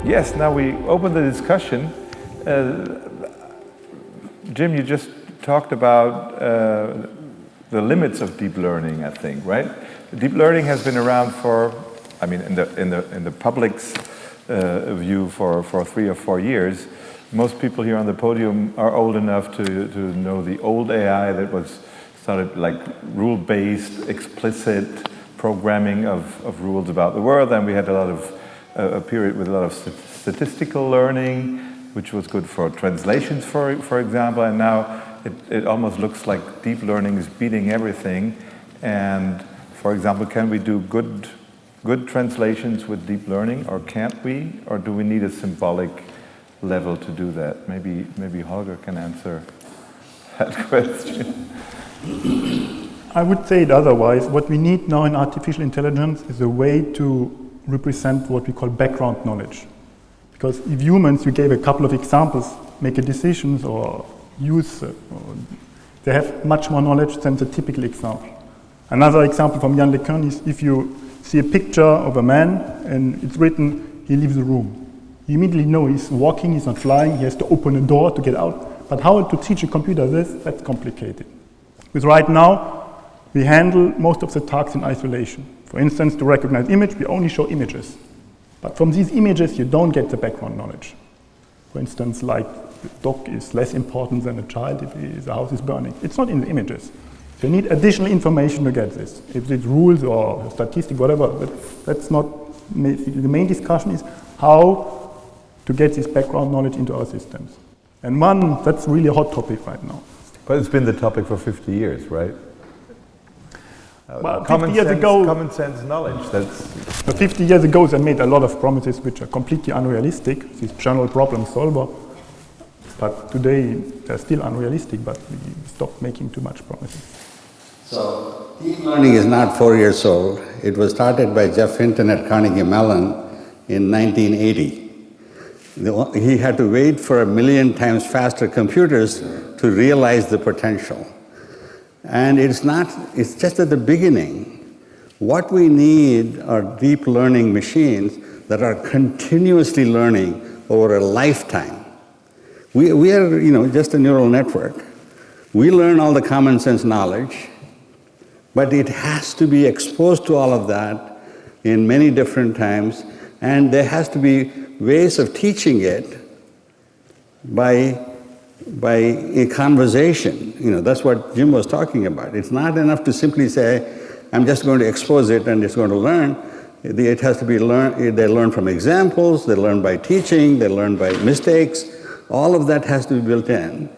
Yes, now we open the discussion. Jim, you just talked about the limits of deep learning, I think, right? Deep learning has been around for, I mean, in the public's view for 3 or 4 years. Most people here on the podium are old enough to know the old AI that was started like rule-based, explicit programming of rules about the world. And we had a period with a lot of statistical learning, which was good for translations, for example. And now it almost looks like deep learning is beating everything. And for example, can we do good translations with deep learning, or can't we? Or do we need a symbolic level to do that? Maybe Holger can answer that question. I would say it otherwise. What we need now in artificial intelligence is a way to represent what we call background knowledge. Because if humans, we gave a couple of examples, make a decisions or use, they have much more knowledge than the typical example. Another example from Jan LeCun is if you see a picture of a man and it's written, he leaves the room. You immediately know he's walking, he's not flying, he has to open a door to get out. But how to teach a computer this, that's complicated. Because right now, we handle most of the tasks in isolation. For instance, to recognize image, we only show images. But from these images, you don't get the background knowledge. For instance, like the dog is less important than a child if the house is burning. It's not in the images. So you need additional information to get this. If it's rules or statistics, whatever, that's not, the main discussion is how to get this background knowledge into our systems. And that's really a hot topic right now. But it's been the topic for 50 years, right? Well, 50 years ago, common sense knowledge. 50 years ago, they made a lot of promises which are completely unrealistic. This general problem solver. But today, they're still unrealistic, but we stopped making too much promises. So, deep learning is not 4 years old. It was started by Jeff Hinton at Carnegie Mellon in 1980. He had to wait for 1 million times faster computers to realize the potential. And it's just at the beginning. What we need are deep learning machines that are continuously learning over a lifetime. We are, just a neural network. We learn all the common sense knowledge, but it has to be exposed to all of that in many different times, and there has to be ways of teaching it by a conversation. That's what Jim was talking about. It's not enough to simply say, I'm just going to expose it and it's going to learn. It has to be learned. They learn from examples, they learn by teaching, they learn by mistakes. All of that has to be built in.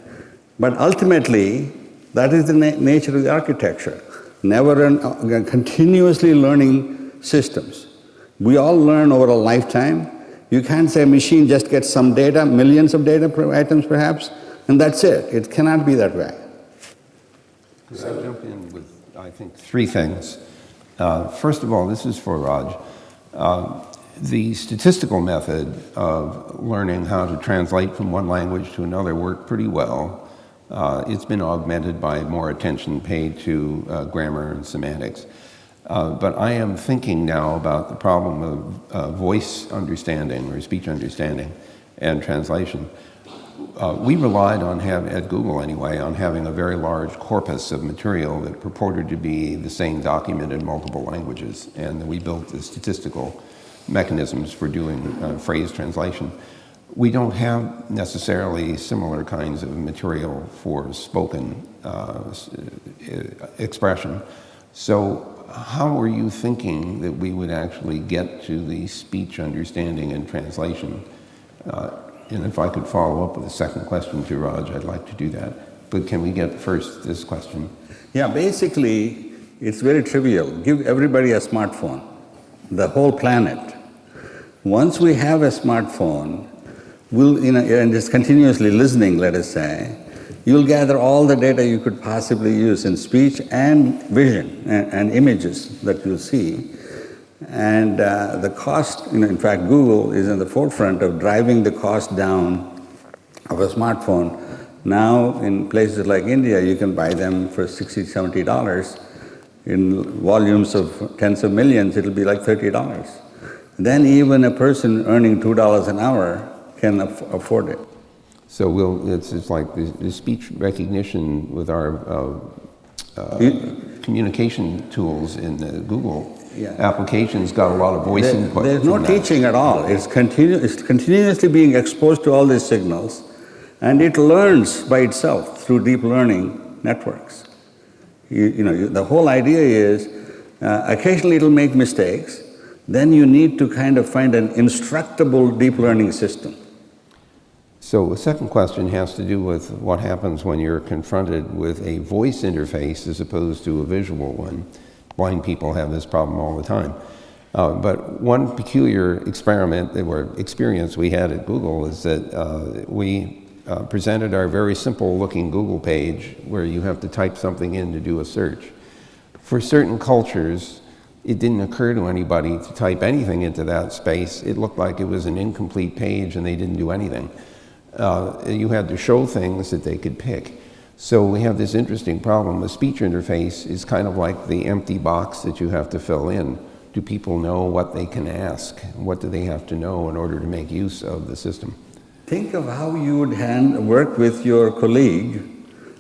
But ultimately, that is the nature of the architecture. Continuously learning systems. We all learn over a lifetime. You can't say a machine just gets some data, millions of data items perhaps, and that's it. It cannot be that way. Could I jump in with, I think, 3 things. First of all, this is for Raj. The statistical method of learning how to translate from one language to another worked pretty well. It's been augmented by more attention paid to grammar and semantics. But I am thinking now about the problem of voice understanding or speech understanding and translation. We relied on at Google anyway, on having a very large corpus of material that purported to be the same document in multiple languages, and we built the statistical mechanisms for doing phrase translation. We don't have necessarily similar kinds of material for spoken expression. So how are you thinking that we would actually get to the speech understanding and translation? And if I could follow up with a second question to Raj, I'd like to do that. But can we get first this question? Yeah, basically, it's very trivial. Give everybody a smartphone, the whole planet. Once we have a smartphone, and it's continuously listening, let us say, you'll gather all the data you could possibly use in speech and vision and images that you'll see. And the cost, in fact, Google is in the forefront of driving the cost down of a smartphone. Now, in places like India, you can buy them for $60, $70. In volumes of tens of millions, it'll be like $30. then even a person earning $2 an hour can afford it. So it's like the speech recognition with our communication tools in the Google applications got a lot of voice input. There's no teaching at all. It's continuously being exposed to all these signals, and it learns by itself through deep learning networks. The whole idea is occasionally it'll make mistakes, then you need to kind of find an instructable deep learning system. So the second question has to do with what happens when you're confronted with a voice interface as opposed to a visual one. Blind people have this problem all the time. But one peculiar experience we had at Google is that we presented our very simple looking Google page where you have to type something in to do a search. For certain cultures, it didn't occur to anybody to type anything into that space. It looked like it was an incomplete page and they didn't do anything. You had to show things that they could pick. So we have this interesting problem. The speech interface is kind of like the empty box that you have to fill in. Do people know what they can ask? What do they have to know in order to make use of the system? Think of how you would work with your colleague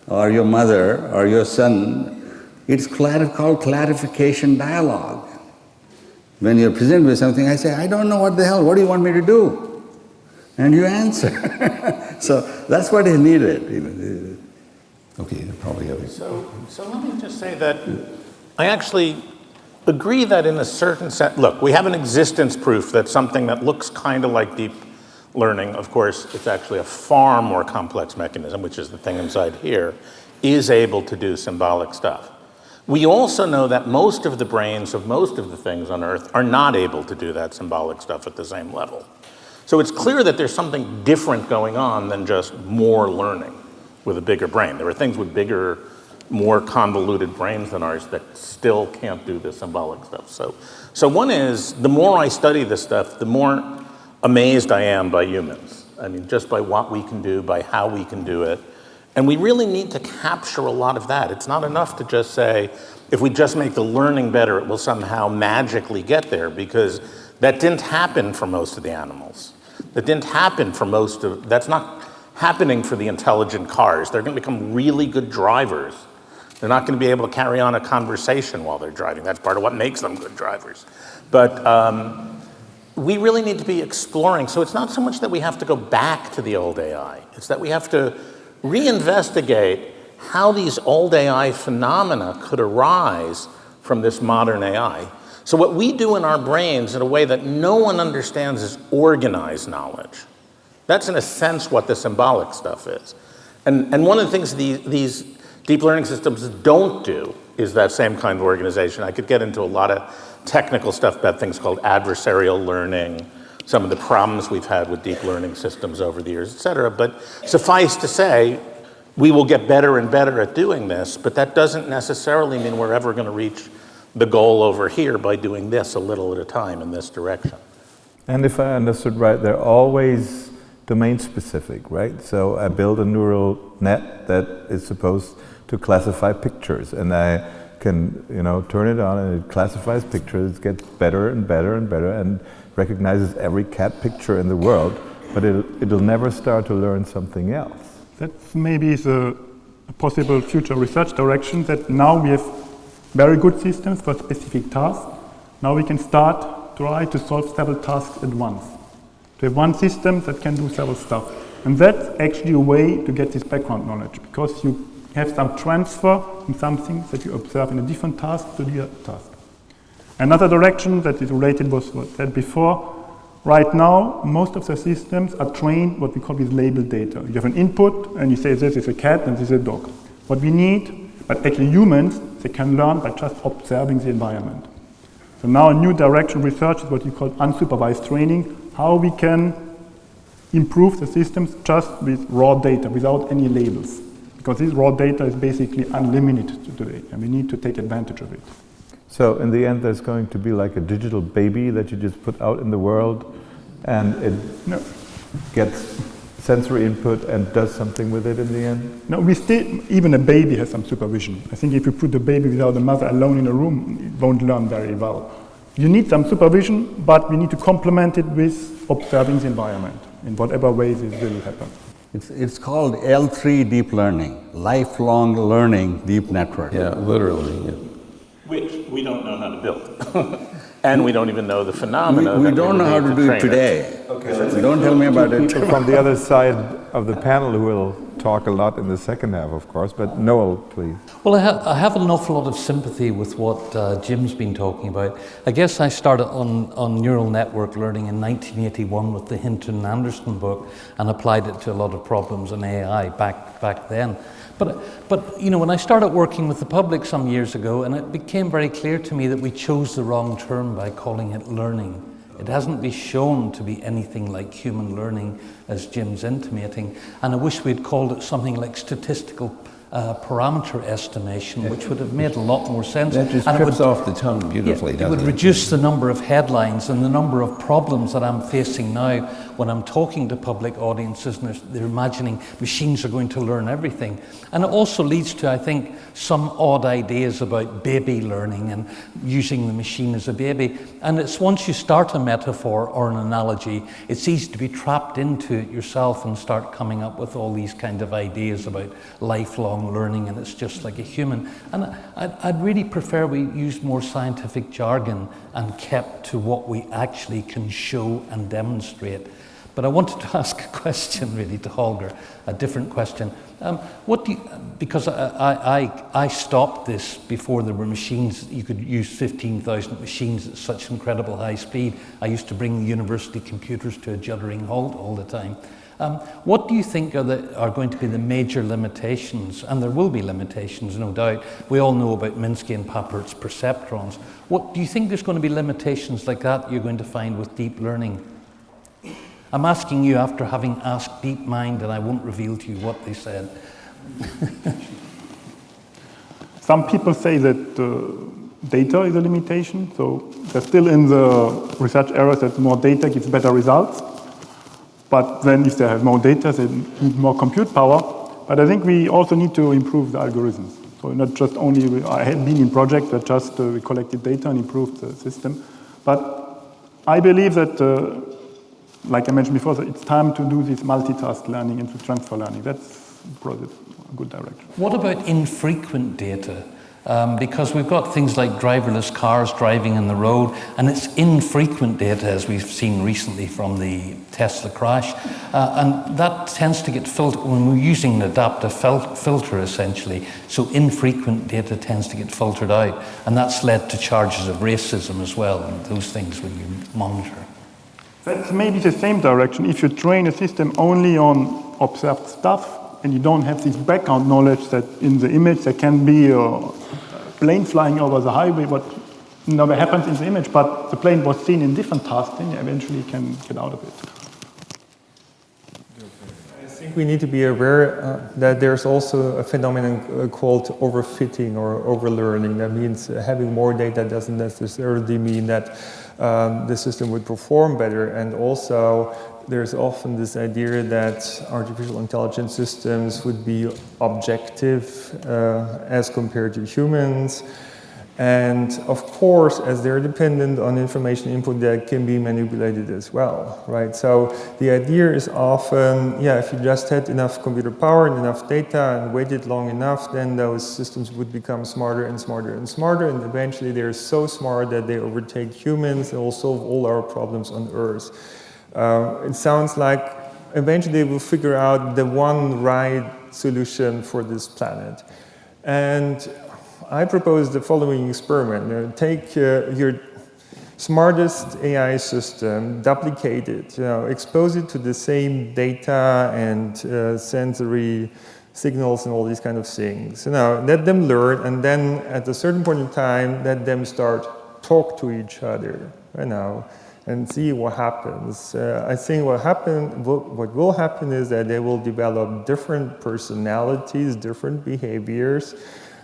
or your mother or your son. It's called clarification dialogue. When you're presented with something, I say, I don't know what the hell, what do you want me to do? And you answer. So that's what is needed. Okay, probably others. So let me just say that I actually agree that in a certain sense, look, we have an existence proof that something that looks kind of like deep learning, of course, it's actually a far more complex mechanism, which is the thing inside here, is able to do symbolic stuff. We also know that most of the brains of most of the things on Earth are not able to do that symbolic stuff at the same level. So it's clear that there's something different going on than just more learning with a bigger brain. There are things with bigger, more convoluted brains than ours that still can't do the symbolic stuff. So one is, the more I study this stuff, the more amazed I am by humans. I mean, just by what we can do, by how we can do it. And we really need to capture a lot of that. It's not enough to just say, if we just make the learning better, it will somehow magically get there, because that didn't happen for most of the animals. That didn't happen for that's not happening for the intelligent cars. They're going to become really good drivers. They're not going to be able to carry on a conversation while they're driving. That's part of what makes them good drivers. But we really need to be exploring. So it's not so much that we have to go back to the old AI. It's that we have to reinvestigate how these old AI phenomena could arise from this modern AI. So what we do in our brains in a way that no one understands is organized knowledge. That's in a sense what the symbolic stuff is. And one of the things these deep learning systems don't do is that same kind of organization. I could get into a lot of technical stuff about things called adversarial learning, some of the problems we've had with deep learning systems over the years, et cetera. But suffice to say, we will get better and better at doing this, but that doesn't necessarily mean we're ever going to reach the goal over here by doing this a little at a time in this direction. And if I understood right, they're always domain specific, right? So I build a neural net that is supposed to classify pictures, and I can, turn it on and it classifies pictures, it gets better and better and better, and recognizes every cat picture in the world, but it'll never start to learn something else. That maybe is a possible future research direction, that now we have very good systems for specific tasks. Now we can start to try to solve several tasks at once. To have one system that can do several stuff. And that's actually a way to get this background knowledge, because you have some transfer from something that you observe in a different task to the other task. Another direction that is related was what I said before. Right now, most of the systems are trained what we call with labeled data. You have an input and you say this is a cat and this is a dog. What we need, but actually humans, they can learn by just observing the environment. So now a new direction research is what you call unsupervised training, how we can improve the systems just with raw data, without any labels. Because this raw data is basically unlimited today, and we need to take advantage of it. So in the end, there's going to be like a digital baby that you just put out in the world, and it gets sensory input and does something with it in the end? No, even a baby has some supervision. I think if you put the baby without the mother alone in a room, it won't learn very well. You need some supervision, but we need to complement it with observing the environment in whatever way this will happen. It's called L3 deep learning, lifelong learning deep network. Yeah, literally. Yeah. Which we don't know how to build. And we don't even know the phenomena. We don't know how to do it today. Okay, so don't tell me about it. People from the other side of the panel who will talk a lot in the second half, of course, but Noel, please. Well, I have an awful lot of sympathy with what Jim's been talking about. I guess I started on neural network learning in 1981 with the Hinton and Anderson book and applied it to a lot of problems in AI back then. But you know, when I started working with the public some years ago, and it became very clear to me that we chose the wrong term by calling it learning. It hasn't been shown to be anything like human learning, as Jim's intimating, and I wish we'd called it something like statistical parameter estimation, which would have made a lot more sense. That just trips off the tongue beautifully, doesn't it? It would reduce the number of headlines and the number of problems that I'm facing now when I'm talking to public audiences and they're imagining machines are going to learn everything. And it also leads to, I think, some odd ideas about baby learning and using the machine as a baby. And it's once you start a metaphor or an analogy, it's easy to be trapped into it yourself and start coming up with all these kind of ideas about lifelong learning, and it's just like a human. And I'd really prefer we used more scientific jargon and kept to what we actually can show and demonstrate. But I wanted to ask a question really to Holger, a different question. Because I stopped this before there were machines. You could use 15,000 machines at such incredible high speed. I used to bring the university computers to a juddering halt all the time. What do you think are going to be the major limitations? And there will be limitations, no doubt. We all know about Minsky and Papert's perceptrons. What do you think there's going to be limitations like that you're going to find with deep learning? I'm asking you after having asked DeepMind, and I won't reveal to you what they said. Some people say that data is a limitation, so they're still in the research area that more data gives better results. But then if they have more data, they need more compute power. But I think we also need to improve the algorithms. So not just only, I had been in projects that just we collected data and improved the system. But I believe that, like I mentioned before, that it's time to do this multitask learning into transfer learning. That's probably a good direction. What about infrequent data? Because we've got things like driverless cars driving on the road, and it's infrequent data, as we've seen recently from the Tesla crash, and that tends to get filtered when we're using an adaptive filter, essentially. So infrequent data tends to get filtered out, and that's led to charges of racism as well, and those things when you monitor. That's maybe the same direction. If you train a system only on observed stuff, and you don't have this background knowledge that in the image there can be a plane flying over the highway, what never happens in the image, but the plane was seen in different tasks, then you eventually can get out of it. I think we need to be aware that there's also a phenomenon called overfitting or overlearning. That means having more data doesn't necessarily mean that the system would perform better, and also there's often this idea that artificial intelligence systems would be objective as compared to humans. And of course, as they're dependent on information input, that can be manipulated as well, right? So the idea is often, yeah, if you just had enough computer power and enough data and waited long enough, then those systems would become smarter and smarter and smarter, and eventually they're so smart that they overtake humans and will solve all our problems on Earth. It sounds like eventually we'll figure out the one right solution for this planet. And I propose the following experiment. Take your smartest AI system, duplicate it, expose it to the same data and sensory signals and all these kind of things. Let them learn, and then at a certain point in time, let them talk to each other, and see what happens. I think what will happen is that they will develop different personalities, different behaviors,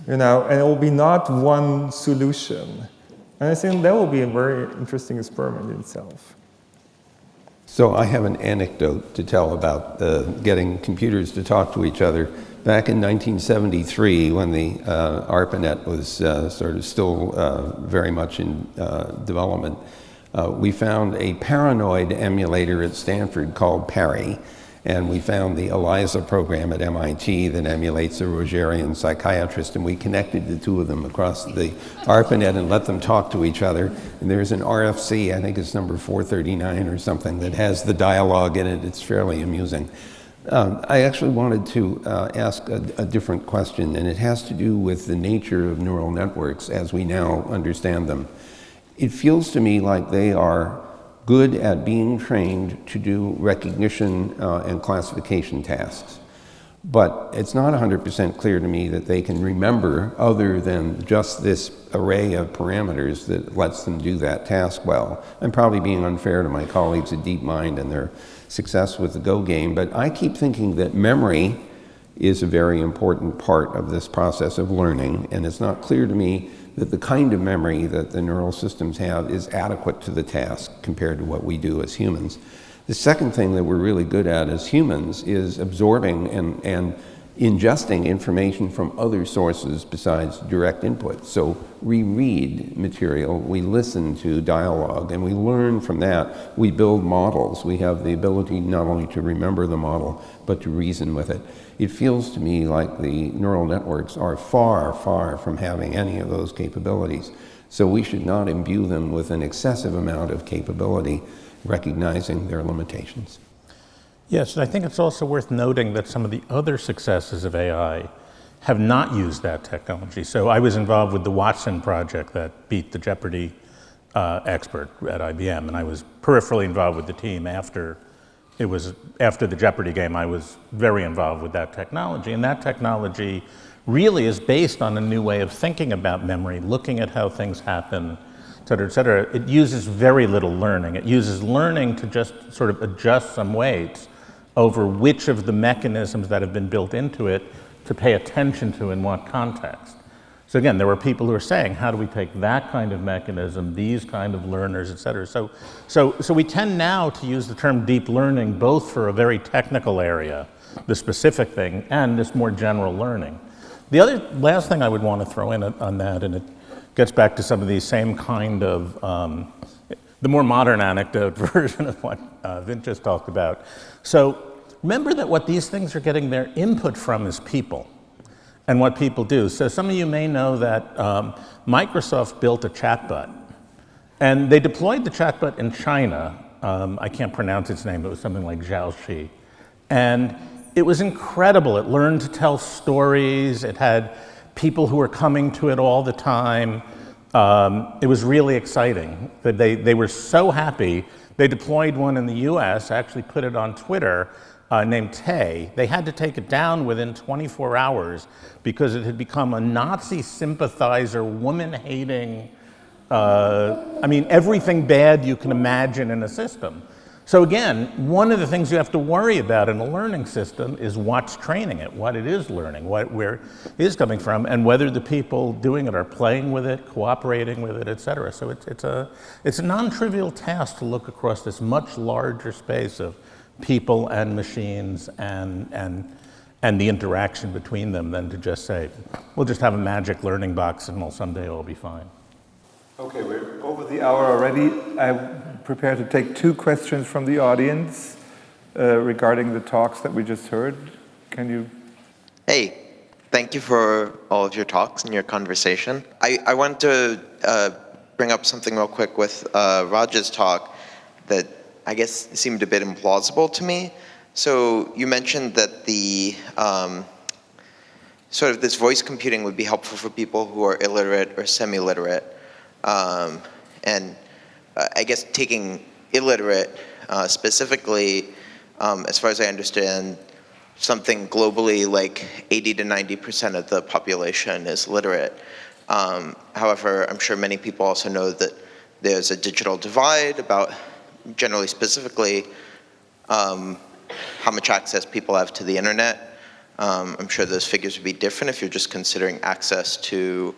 and it will be not one solution. And I think that will be a very interesting experiment in itself. So I have an anecdote to tell about getting computers to talk to each other. back in 1973, when the ARPANET was sort of still very much in development, we found a paranoid emulator at Stanford called Parry, and we found the ELIZA program at MIT that emulates a Rogerian psychiatrist, and we connected the two of them across the ARPANET and let them talk to each other. And there's an RFC, I think it's number 439 or something, that has the dialogue in it. It's fairly amusing. I actually wanted to ask a different question, and it has to do with the nature of neural networks as we now understand them. It feels to me like they are good at being trained to do recognition and classification tasks. But it's not 100% clear to me that they can remember other than just this array of parameters that lets them do that task well. I'm probably being unfair to my colleagues at DeepMind and their success with the Go game, but I keep thinking that memory is a very important part of this process of learning, and it's not clear to me that the kind of memory that the neural systems have is adequate to the task compared to what we do as humans. The second thing that we're really good at as humans is absorbing and ingesting information from other sources besides direct input. So we read material, we listen to dialogue, and we learn from that. We build models. We have the ability not only to remember the model, but to reason with it. It feels to me like the neural networks are far, far from having any of those capabilities. So we should not imbue them with an excessive amount of capability, recognizing their limitations. Yes, and I think it's also worth noting that some of the other successes of AI have not used that technology. So I was involved with the Watson project that beat the Jeopardy expert at IBM, and I was peripherally involved with the team after the Jeopardy game. I was very involved with that technology, and that technology really is based on a new way of thinking about memory, looking at how things happen, et cetera, et cetera. It uses very little learning. It uses learning to just sort of adjust some weights over which of the mechanisms that have been built into it to pay attention to in what context. So again, there were people who were saying, how do we take that kind of mechanism, these kind of learners, et cetera. So we tend now to use the term deep learning both for a very technical area, the specific thing, and this more general learning. The last thing I would want to throw in on that, and it gets back to some of these same kind of, the more modern anecdote version of what Vint just talked about. So remember that what these things are getting their input from is people and what people do. So some of you may know that Microsoft built a chatbot, and they deployed the chatbot in China. I can't pronounce its name. It was something like Zhaoxi. And it was incredible. It learned to tell stories. It had people who were coming to it all the time. It was really exciting. They were so happy. They deployed one in the US, actually put it on Twitter, named Tay. They had to take it down within 24 hours because it had become a Nazi sympathizer, woman-hating, I mean, everything bad you can imagine in a system. So again, one of the things you have to worry about in a learning system is what's training it, what it is learning, where it is coming from, and whether the people doing it are playing with it, cooperating with it, et cetera. So it's a non-trivial task to look across this much larger space of people and machines and the interaction between them than to just say, we'll just have a magic learning box and someday it'll be fine. Okay, we're over the hour already. I'm prepared to take 2 questions from the audience regarding the talks that we just heard. Can you? Hey, thank you for all of your talks and your conversation. I want to bring up something real quick with Raj's talk that I guess seemed a bit implausible to me. So you mentioned that the sort of this voice computing would be helpful for people who are illiterate or semi-literate. And I guess taking illiterate specifically, as far as I understand, something globally like 80 to 90% of the population is literate. However, I'm sure many people also know that there's a digital divide about, generally specifically, how much access people have to the internet. I'm sure those figures would be different if you're just considering access to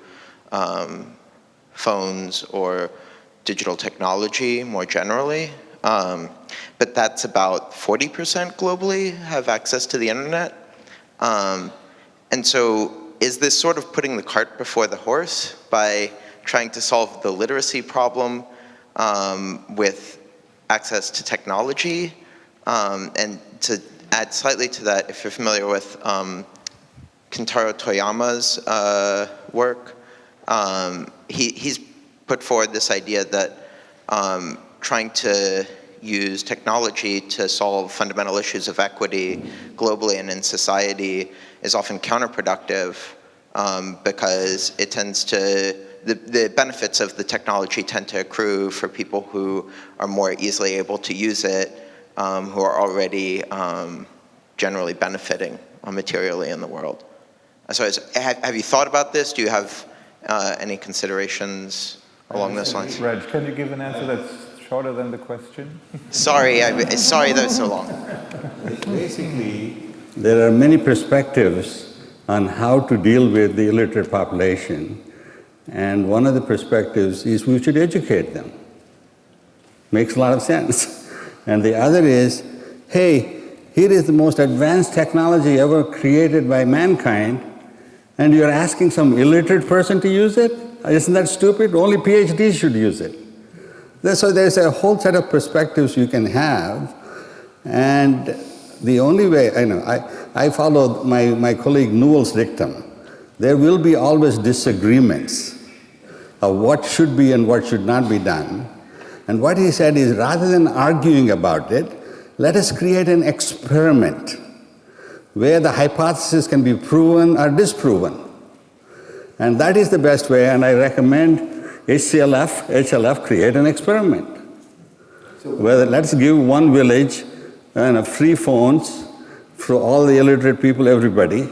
phones or digital technology more generally. But that's about 40% globally have access to the internet. And so is this sort of putting the cart before the horse by trying to solve the literacy problem with access to technology? And to add slightly to that, if you're familiar with Kentaro Toyama's work, he's put forward this idea that trying to use technology to solve fundamental issues of equity globally and in society is often counterproductive because it tends to, the benefits of the technology tend to accrue for people who are more easily able to use it, who are already generally benefiting materially in the world. So have you thought about this? Do you have any considerations along those lines? Reg, can you give an answer that's shorter than the question? Sorry that was so long. Basically, there are many perspectives on how to deal with the illiterate population. And one of the perspectives is we should educate them. Makes a lot of sense. And the other is, hey, here is the most advanced technology ever created by mankind, and you're asking some illiterate person to use it? Isn't that stupid? Only PhDs should use it. So there's a whole set of perspectives you can have, and the only way, I follow my colleague Newell's dictum. There will be always disagreements of what should be and what should not be done. And what he said is, rather than arguing about it, let us create an experiment where the hypothesis can be proven or disproven. And that is the best way, and I recommend HLF create an experiment. Let's give one village free phones for all the illiterate people, everybody,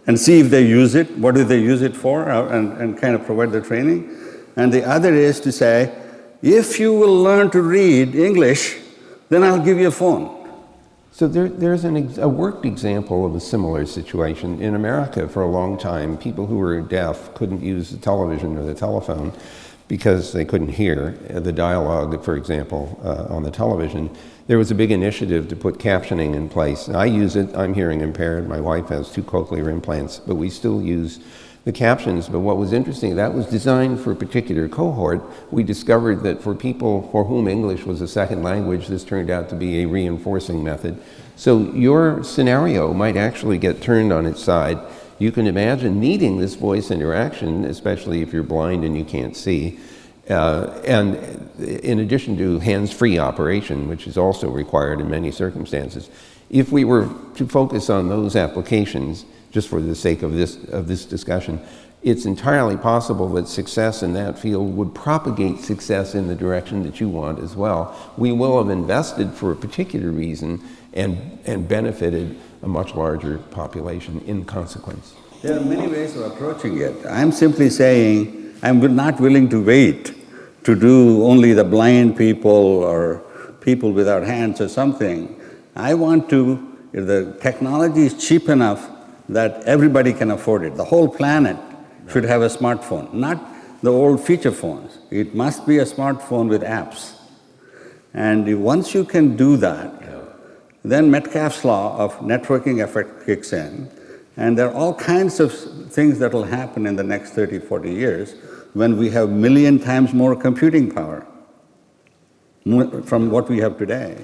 and see if they use it, what do they use it for, and kind of provide the training. And the other is to say, if you will learn to read English, then I'll give you a phone. So there's a worked example of a similar situation. In America, for a long time, people who were deaf couldn't use the television or the telephone because they couldn't hear the dialogue, for example, on the television. There was a big initiative to put captioning in place. I use it. I'm hearing impaired. My wife has 2 cochlear implants, but we still use the captions. But what was interesting, that was designed for a particular cohort. We discovered that for people for whom English was a second language, this turned out to be a reinforcing method. So your scenario might actually get turned on its side. You can imagine needing this voice interaction, especially if you're blind and you can't see. And in addition to hands-free operation, which is also required in many circumstances. If we were to focus on those applications, just for the sake of this discussion, it's entirely possible that success in that field would propagate success in the direction that you want as well. We will have invested for a particular reason and benefited a much larger population in consequence. There are many ways of approaching it. I'm simply saying I'm not willing to wait to do only the blind people or people without hands or something. I want to, if the technology is cheap enough that everybody can afford it. The whole planet should have a smartphone, not the old feature phones. It must be a smartphone with apps. And once you can do that, then Metcalfe's law of networking effect kicks in, and there are all kinds of things that will happen in the next 30, 40 years when we have 1,000,000 times more computing power from what we have today.